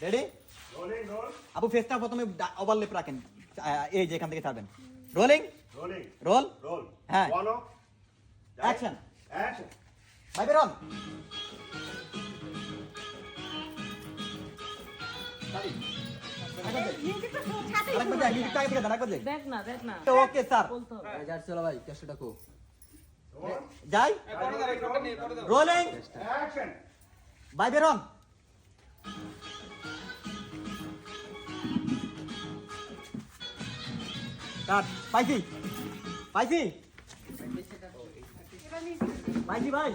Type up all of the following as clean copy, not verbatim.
Ready? Rolling role আপু ফেসটা প্রথমে ওভারলেপ রাখেন, এই যে এখান থেকে ছাড়বেন। রোলিং রোলিং রোল রোল হ্যাঁ ওয়ান অ্যাকশন অ্যাকশন ভাই বেরোন। দেখ না ওকে স্যার বলতে হবে। চলো ভাই ক্যাশটা কো যাই রোলিং অ্যাকশন ভাই বেরোন। কাট পাইছি পাইছি পাইছি ভাই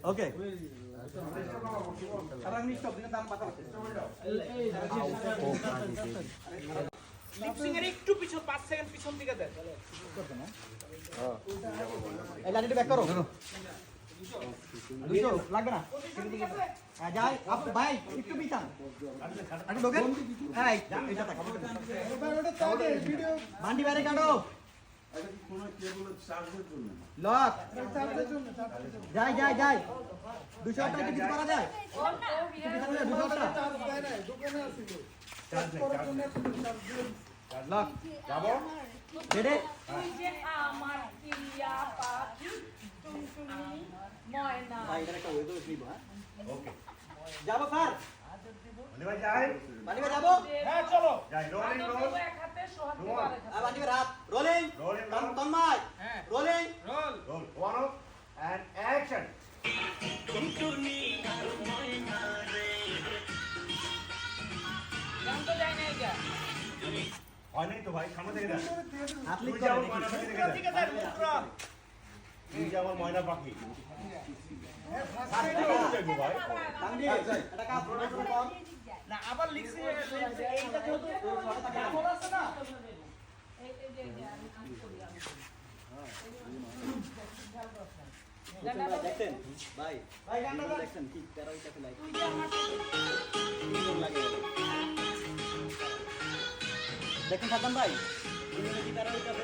ওকে লিপসিং এর একটু পিছন 5 সেকেন্ড পিছন দিকে দেন। এই লাঠিটা ব্যাক করো। দুটো লাগবে না যাই আপু ভাই একটু পিছান আপনি ঢোকেন। এই এটা থাক মান্ডি বাইরে কাটো লক যাই যাই যাই 200 টাকা টিকিট করা যায় 200 টাকা লক যাবো রেডি তুই যে আমার প্রিয়া পাখি টুনটুনি ময়না ভাই এটা একটা ওয়েদার নিব হ্যাঁ ওকে যাবো স্যার ধন্যবাদ যাই মান্ডি ভাই যাবো হ্যাঁ চলো। যাই রোলিং রোল এক হাতে সোহাগ দিবে আরেক হাতে। মান্ডি ভাই রাত রোলিং Rolling, তন্ময় হ্যাঁ rolling roll roll one and action গান তো যায় না এটা হয় নাই তো ভাই সামনে থেকে দেখ হাত তুই লিক যে করে আমার দেখি ময়না পাখি দিকে দেখে দেন দেখ মুদ্রা। তুই যে আমার ময়না পাখি দেখবো ভাই তানভীর এটা কাজ প্রোডাকশন কম না আবার লিখছি এইটা যেহেতু কেমন আছে না এই যে আমি করি আমি দেখছেন ভাই ভাই গানটা দেন। দেখছেন কি তেরা ওইটাতে লাইক তুই যে আমার লাগে দেখেন সাদ্দাম ভাই কি তেরা ওইটাতে